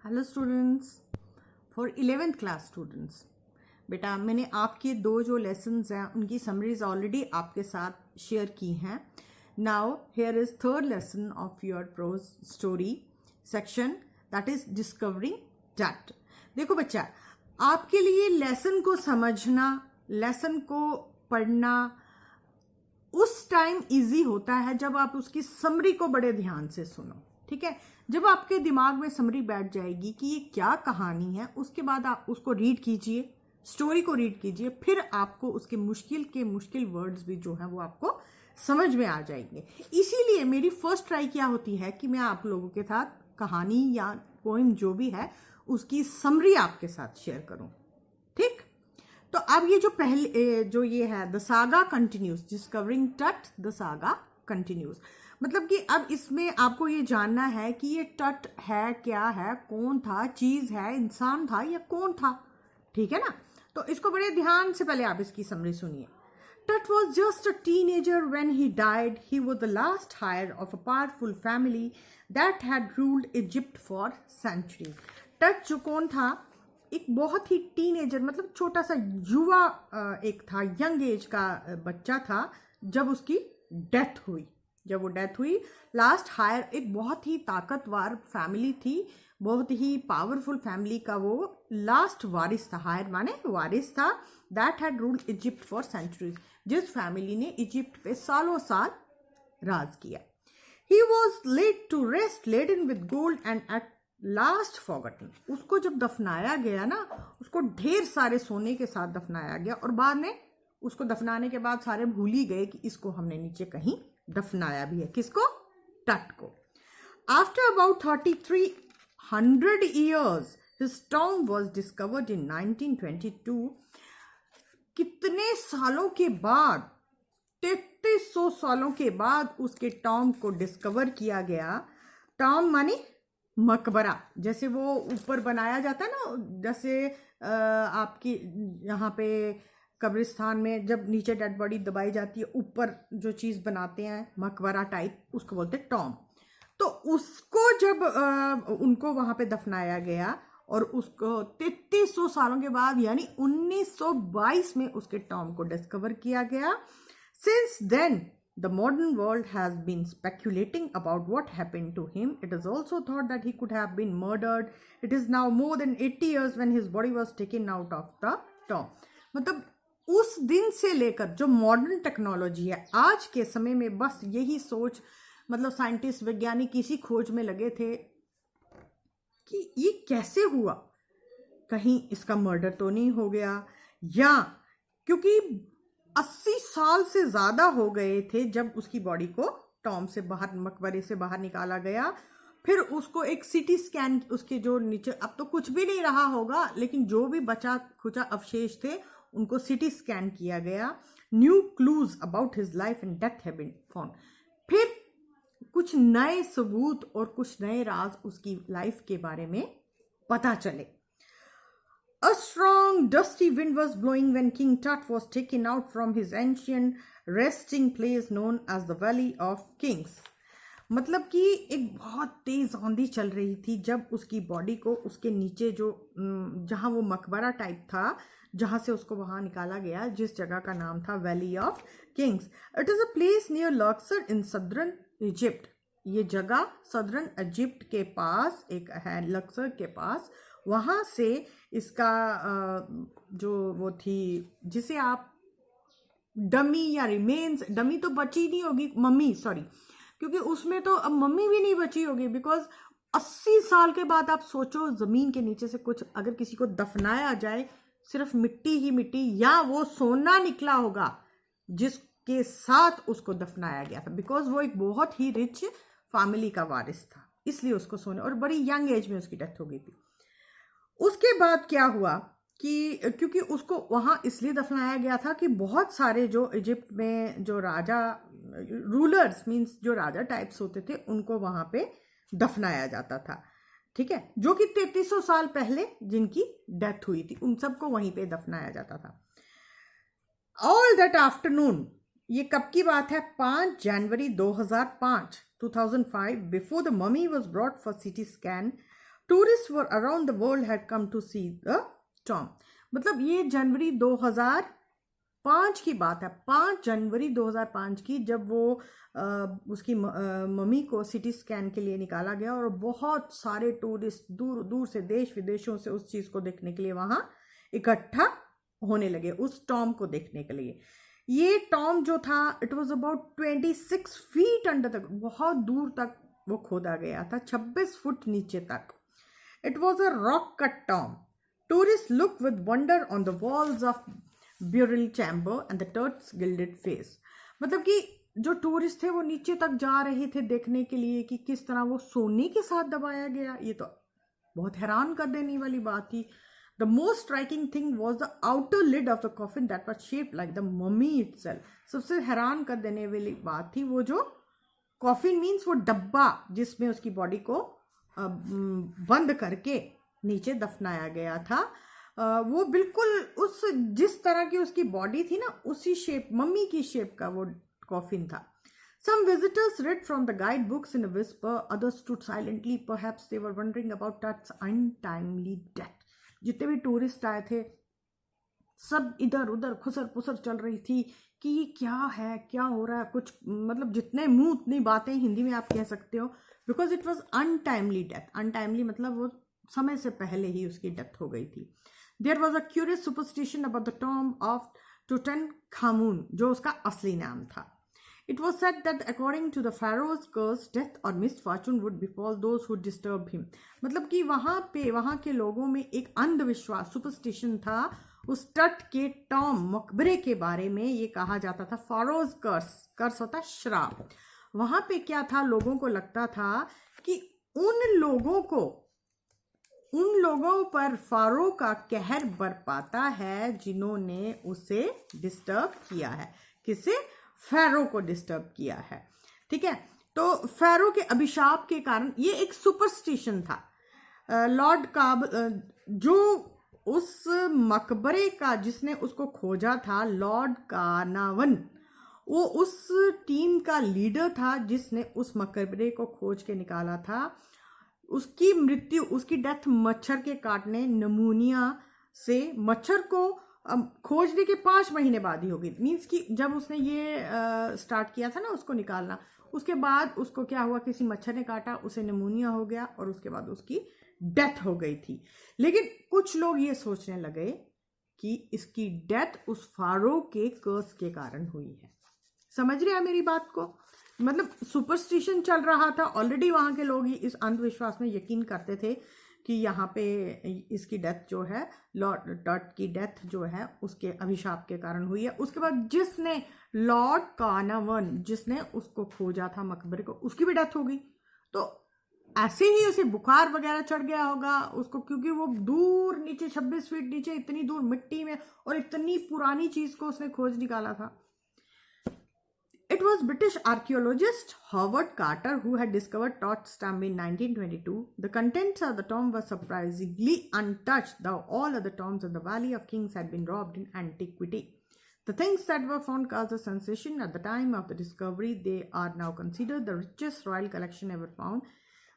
Hello students, for 11th class students. बेटा मैंने आपके दो जो लेसन्स हैं उनकी समरीज ऑलरेडी आपके साथ शेयर की हैं। Now here is third lesson of your prose story section, that is discovering Tut. देखो बच्चा, आपके लिए लेसन को समझना, लेसन को पढ़ना उस टाइम इजी होता है जब आप उसकी समरी को बड़े ध्यान से सुनो। ठीक है, जब आपके दिमाग में समरी बैठ जाएगी कि ये क्या कहानी है, उसके बाद आप उसको रीड कीजिए, स्टोरी को रीड कीजिए, फिर आपको उसके मुश्किल वर्ड्स भी जो हैं वो आपको समझ में आ जाएंगे। इसीलिए मेरी फर्स्ट ट्राई क्या होती है कि मैं आप लोगों के साथ कहानी या पोइम जो भी है उसकी समरी आपके साथ शेयर करूं। ठीक, तो अब ये जो पहले जो ये है द सागा कंटिन्यूज, डिस्कवरिंग टट द सागा कंटिन्यूज, मतलब कि अब इसमें आपको ये जानना है कि ये टट है क्या है, कौन था, चीज है, इंसान था या कौन था। ठीक है ना, तो इसको बड़े ध्यान से पहले आप इसकी समरी सुनिए। Tut was just a teenager when he died. He was the last heir of a powerful family that had ruled Egypt for centuries. टट जो कौन था, एक बहुत ही टीनेजर मतलब छोटा सा युवा एक था, यंग एज का बच्चा था जब उसकी डेथ हुई। जब वो डेथ हुई, लास्ट हायर, एक बहुत ही ताकतवर फैमिली थी, बहुत ही पावरफुल फैमिली का वो लास्ट वारिस था। हायर माने वारिस था। That had ruled Egypt for centuries, जिस फैमिली ने इजिप्ट पे सालों साल राज किया। He was laid to rest laden with gold and at last forgotten. उसको जब दफनाया गया ना, उसको ढेर सारे सोने के साथ दफनाया गया और बाद में उसको दफनाने के बाद सारे भूल ही गए कि इसको हमने नीचे कहीं दफनाया भी है। किसको? टट को। After about 3300 years his tomb was discovered in 1922। कितने सालों के बाद, 3300 सालों के बाद उसके टॉम्ब को डिस्कवर किया गया। टॉम्ब माने मकबरा, जैसे वो ऊपर बनाया जाता है ना, जैसे आपकी यहाँ पे कब्रिस्तान में जब नीचे डेड बॉडी दबाई जाती है, ऊपर जो चीज़ बनाते हैं मकबरा टाइप, उसको बोलते हैं टॉम्ब। तो उसको जब उनको वहाँ पे दफनाया गया और उसको 3300 सालों के बाद यानी 1922 में उसके टॉम्ब को डिस्कवर किया गया। Since then the modern world has been speculating about what happened to him. It is also thought that he could have been murdered. It is now more than 80 years when his body was taken out of the tomb. मतलब उस दिन से लेकर जो modern technology है आज के समय में, बस यही सोच, मतलब साइंटिस्ट वैज्ञानिक इसी खोज में लगे थे कि ये कैसे हुआ, कहीं इसका मर्डर तो नहीं हो गया, या क्योंकि 80 साल से ज्यादा हो गए थे जब उसकी बॉडी को टॉम्ब से बाहर, मकबरे से बाहर निकाला गया। फिर उसको एक सिटी स्कैन, उसके जो नीचे अब तो कुछ भी नहीं रहा होगा, लेकिन जो भी बचा खुचा अवशेष थे उनको सिटी स्कैन किया गया। New clues about his life and death have been found. फिर कुछ नए सबूत और कुछ नए राज उसकी लाइफ के बारे में पता चले। A strong dusty wind was blowing when King Tut was taken out from his ancient resting place known as the Valley of Kings। मतलब कि एक बहुत तेज आंधी चल रही थी जब उसकी बॉडी को उसके नीचे जो जहां वो मकबरा टाइप था, जहां से उसको वहां निकाला गया, जिस जगह का नाम था valley of Kings. It is a place near Laksar in southern Egypt. ये जगह सदर्न इजिप्ट के पास एक है, लक्सर के पास। वहां से इसका जो वो थी जिसे आप डमी या रिमेन्स, डमी तो बची नहीं होगी, मम्मी सॉरी, क्योंकि उसमें तो अब मम्मी भी नहीं बची होगी, बिकॉज 80 साल के बाद आप सोचो जमीन के नीचे से कुछ अगर किसी को दफनाया जाए, सिर्फ मिट्टी ही मिट्टी, या वो सोना निकला होगा जिसके साथ उसको दफनाया गया था, बिकॉज वो एक बहुत ही रिच फैमिली का वारिस था, इसलिए उसको सोने, और बड़ी यंग एज में उसकी डेथ हो गई थी। उसके बाद क्या हुआ कि क्योंकि उसको वहां इसलिए दफनाया गया था कि बहुत सारे जो इजिप्ट में जो राजा, रूलर्स मींस जो राजा टाइप्स होते थे, उनको वहां पे दफनाया जाता था। ठीक है, जो कि 3300 साल पहले जिनकी डेथ हुई थी, उन सबको वहीं पे दफनाया जाता था। ऑल दैट आफ्टरनून, ये कब की बात है? 5 जनवरी 2005, before the mummy was brought for CT scan, tourist were around the world had come to see the tomb. मतलब ये जनवरी 2005 की बात है, 5 जनवरी 2005 की, जब वो उसकी मम्मी को सिटी स्कैन के लिए निकाला गया और बहुत सारे टूरिस्ट दूर दूर से, देश विदेशों से उस चीज़ को देखने के लिए वहाँ इकट्ठा होने लगे, उस टॉम को देखने के लिए। ये टॉम जो था, it was about 26 feet under तक, बहुत दूर तक वो खोदा गया था, 26 फुट नीचे तक। It was a rock cut tomb. Tourist look with wonder on the walls of burial chamber and the turts gilded face. मतलब कि जो टूरिस्ट थे वो नीचे तक जा रहे थे देखने के लिए कि किस तरह वो सोने के साथ दबाया गया। ये तो बहुत हैरान कर देने वाली बात थी। The most striking thing was the outer lid of the coffin that was shaped like the mummy itself. सबसे हैरान कर देने वाली बात थी वो जो कॉफिन मीन्स वो डब्बा जिसमें उसकी बॉडी को बंद करके नीचे दफनाया गया था, वो बिल्कुल उस जिस तरह की उसकी बॉडी थी ना, उसी शेप, मम्मी की शेप का वो कॉफिन था। Some visitors read from the guidebooks in a whisper, others stood silently, perhaps they were wondering about Tut's untimely death. जितने भी टूरिस्ट आए थे सब इधर उधर खुसर पुसर चल रही थी कि ये क्या है, क्या हो रहा है, कुछ मतलब जितने मुंह उतनी बातें, हिंदी में आप कह सकते हो, because it was untimely death. Untimely मतलब वो समय से पहले ही उसकी डेथ हो गई थी। There was a curious superstition about the tomb of Tutankhamun, जो उसका असली नाम था। It was said that according to the pharaoh's curse, death or misfortune would befall those who disturb him. मतलब कि वहाँ के लोगों में एक अंधविश्वास, सुपरस्टिशन था उस टट के टॉम मकबरे के बारे में। ये कहा जाता था फारोज कर्स, कर्स होता श्राप। वहाँ पे क्या था, लोगों को लगता था कि उन लोगों पर फारो का कहर बरपाता है जिन्होंने उसे डिस्टर्ब किया है। किसे? फैरो को डिस्टर्ब किया है। ठीक है, तो फैरो के अभिशाप के कारण, ये एक सुपरस्टिशन था। लॉर्ड काब जो उस मकबरे का जिसने उसको खोजा था, लॉर्ड कानावन, वो उस टीम का लीडर था जिसने उस मकबरे को खोज के निकाला था। उसकी मृत्यु, उसकी डेथ मच्छर के काटने, नमूनिया से, मच्छर को खोजने के 5 महीने बाद ही होगी। मीन्स कि जब उसने ये स्टार्ट किया था ना उसको निकालना, उसके बाद उसको क्या हुआ, किसी मच्छर ने काटा, उसे निमोनिया हो गया और उसके बाद उसकी डेथ हो गई थी। लेकिन कुछ लोग ये सोचने लगे कि इसकी डेथ उस फारो के कर्स के कारण हुई है। समझ रहे हैं मेरी बात को? मतलब सुपरस्टिशन चल रहा था ऑलरेडी, वहां के लोग ही इस अंधविश्वास में यकीन करते थे कि यहाँ पे इसकी डेथ जो है, लॉर्ड टट की डेथ जो है उसके अभिशाप के कारण हुई है। उसके बाद जिसने लॉर्ड कानावन, जिसने उसको खोजा था मकबरे को, उसकी भी डेथ हो गई। तो ऐसे ही उसे बुखार वगैरह चढ़ गया होगा उसको, क्योंकि वो दूर नीचे 26 फीट नीचे, इतनी दूर मिट्टी में, और इतनी पुरानी चीज को उसने खोज निकाला था। It was British archaeologist Howard Carter who had discovered Tut's tomb in 1922. The contents of the tomb were surprisingly untouched, though all other tombs in the Valley of Kings had been robbed in antiquity. The things that were found caused a sensation at the time of the discovery. They are now considered the richest royal collection ever found.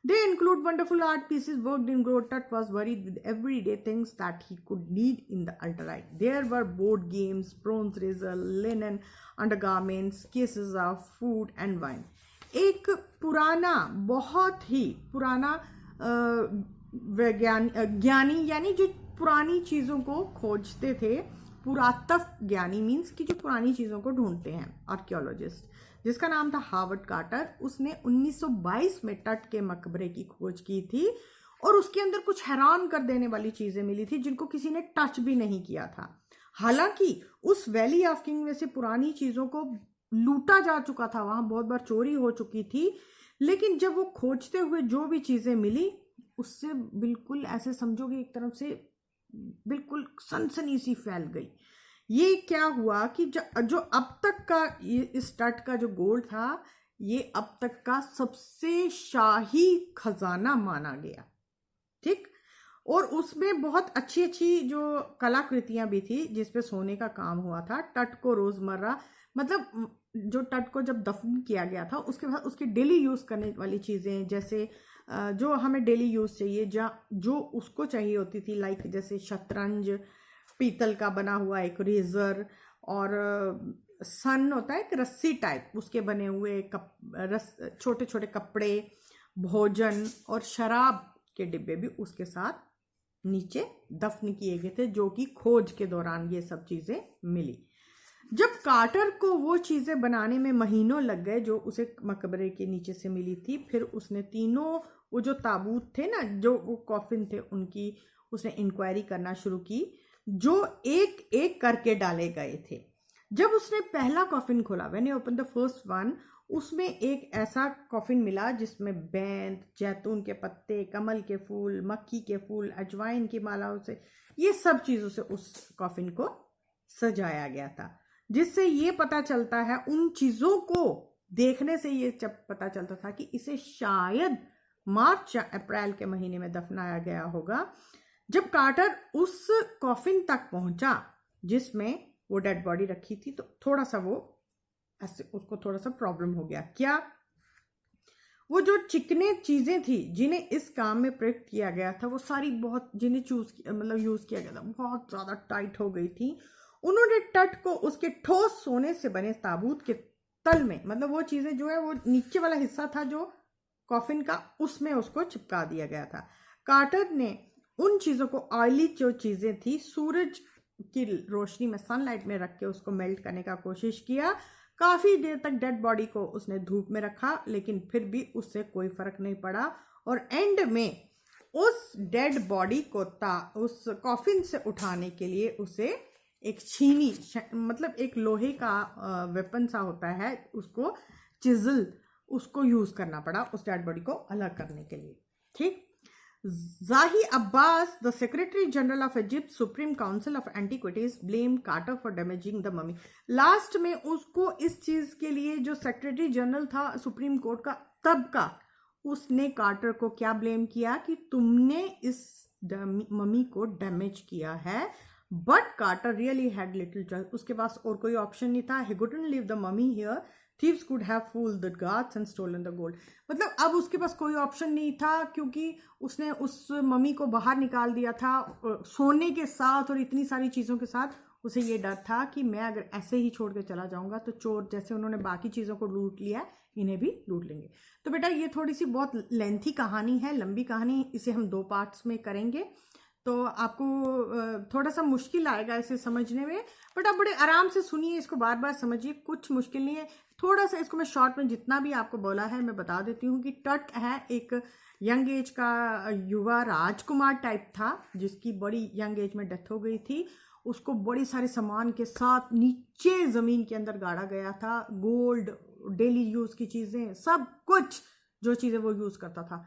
They include wonderful art pieces worked in gold. Tut was worried with everyday things that he could need in the ultralight. There were board games, bronze razor, linen undergarments, cases of food and wine. एक पुराना, बहुत ही पुराना ज्ञानी, यानी जो पुरानी चीज़ों को खोजते थे, पुरातत्व ज्ञानी मीन्स कि जो पुरानी चीज़ों को ढूंढते हैं, आर्कियोलॉजिस्ट, जिसका नाम था हावर्ड कार्टर। उसने 1922 में टट के मकबरे की खोज की थी और उसके अंदर कुछ हैरान कर देने वाली चीजें मिली थी जिनको किसी ने टच भी नहीं किया था। हालांकि उस वैली ऑफ किंग में से पुरानी चीजों को लूटा जा चुका था, वहां बहुत बार चोरी हो चुकी थी, लेकिन जब वो खोजते हुए जो भी चीजें मिली उससे बिल्कुल ऐसे समझोगे एक तरफ से बिल्कुल सनसनी सी फैल गई। ये क्या हुआ कि जो अब तक का इस तट का जो गोल्ड था, ये अब तक का सबसे शाही खजाना माना गया। ठीक, और उसमें बहुत अच्छी अच्छी जो कलाकृतियां भी थी जिसपे सोने का काम हुआ था। तट को रोजमर्रा, मतलब जो तट को जब दफन किया गया था उसके बाद उसके डेली यूज करने वाली चीजें, जैसे जो हमें डेली यूज़ चाहिए, जो उसको चाहिए होती थी, लाइक जैसे शतरंज, पीतल का बना हुआ एक रेजर, और सन होता है एक रस्सी टाइप, उसके बने हुए छोटे छोटे कपड़े, भोजन और शराब के डिब्बे भी उसके साथ नीचे दफन किए गए थे, जो कि खोज के दौरान ये सब चीज़ें मिली। जब कार्टर को वो चीज़ें बनाने में महीनों लग गए जो उसे मकबरे के नीचे से मिली थी, फिर उसने तीनों वो जो ताबूत थे ना, जो वो कॉफिन थे, उनकी उसने इंक्वायरी करना शुरू की, जो एक एक करके डाले गए थे। जब उसने पहला कॉफिन खोला, when you open the first one, उसमें एक ऐसा कॉफिन मिला जिसमें बैंत, जैतून के पत्ते, कमल के फूल, मक्खी के फूल, अजवाइन की मालाओं से, ये सब चीज़ों से उस कॉफिन को सजाया गया था, जिससे ये पता चलता है, उन चीज़ों को देखने से ये पता चलता था कि इसे शायद मार्च या अप्रैल के महीने में दफनाया गया होगा। जब कार्टर उस कॉफिन तक पहुंचा जिसमें वो डेड बॉडी रखी थी, तो थोड़ा सा वो ऐसे उसको थोड़ा सा प्रॉब्लम हो गया। क्या? वो जो चिकने चीजें थी जिन्हें इस काम में प्रयुक्त किया गया था, वो सारी बहुत, जिन्हें यूज किया गया था, बहुत ज्यादा टाइट हो गई थी। उन्होंने तट को उसके ठोस सोने से बने ताबूत के तल में, मतलब वो चीजें जो है, वो नीचे वाला हिस्सा था जो कॉफिन का, उसमें उसको चिपका दिया गया था। कार्टर ने उन चीजों को, ऑयली जो चीजें थी, सूरज की रोशनी में, सनलाइट में रख के उसको मेल्ट करने का कोशिश किया। काफी देर तक डेड बॉडी को उसने धूप में रखा, लेकिन फिर भी उससे कोई फर्क नहीं पड़ा, और एंड में उस डेड बॉडी को उस कॉफिन से उठाने के लिए उसे एक छीनी, मतलब एक लोहे का वेपन सा होता है, उसको चिजल, उसको यूज करना पड़ा उस डेड बॉडी को अलग करने के लिए। ठीक। Zahi Abbas, the Secretary General of Egypt Supreme Council of Antiquities, blamed Carter for damaging the mummy. Last में उसको इस चीज के लिए, जो सेक्रेटरी जनरल था सुप्रीम कोर्ट का तब का, उसने कार्टर को क्या ब्लेम किया कि तुमने इस मम्मी को डैमेज किया है। But Carter really had little choice, उसके पास और कोई ऑप्शन नहीं था। He couldn't leave the mummy here. Thieves could have fooled the guards and stolen the gold. मतलब अब उसके पास कोई ऑप्शन नहीं था, क्योंकि उसने उस मम्मी को बाहर निकाल दिया था सोने के साथ और इतनी सारी चीज़ों के साथ। उसे ये डर था कि मैं अगर ऐसे ही छोड़ के चला जाऊंगा तो चोर, जैसे उन्होंने बाकी चीज़ों को लूट लिया, इन्हें भी लूट लेंगे। तो बेटा ये थोड़ी सी बहुत लेंथी कहानी है, लंबी कहानी, इसे हम 2 पार्ट्स में करेंगे, तो आपको थोड़ा सा मुश्किल आएगा इसे समझने में, बट आप बड़े आराम से सुनिए, इसको बार बार समझिए, कुछ मुश्किल नहीं है। थोड़ा सा इसको मैं शॉर्ट में जितना भी आपको बोला है मैं बता देती हूँ कि टट है एक यंग एज का युवा राजकुमार टाइप था, जिसकी बड़ी यंग एज में डेथ हो गई थी। उसको बड़ी सारे सामान के साथ नीचे ज़मीन के अंदर गाड़ा गया था, गोल्ड, डेली यूज़ की चीज़ें, सब कुछ जो चीज़ें वो यूज़ करता था।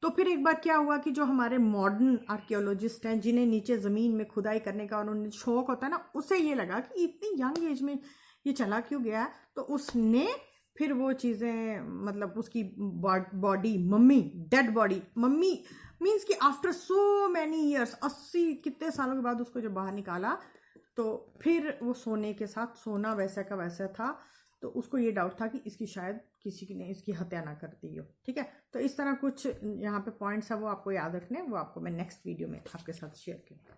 तो फिर एक बार क्या हुआ कि जो हमारे मॉडर्न आर्कियोलॉजिस्ट हैं, जिन्हें नीचे ज़मीन में खुदाई करने का उन्होंने शौक होता है ना, उसे ये लगा कि इतनी यंग एज में ये चला क्यों गया, तो उसने फिर वो चीज़ें, मतलब उसकी body, mummy, dead body, mummy means कि आफ्टर सो मैनी ईयर्स, 80 कितने सालों के बाद उसको जब बाहर निकाला, तो फिर वो सोने के साथ, सोना वैसा का वैसा था, तो उसको ये डाउट था कि इसकी शायद किसी ने इसकी हत्या ना कर दी हो। ठीक है, तो इस तरह कुछ यहाँ पे पॉइंट्स है, वो आपको याद रखने, वो आपको मैं नेक्स्ट वीडियो में आपके साथ शेयर करूँगा।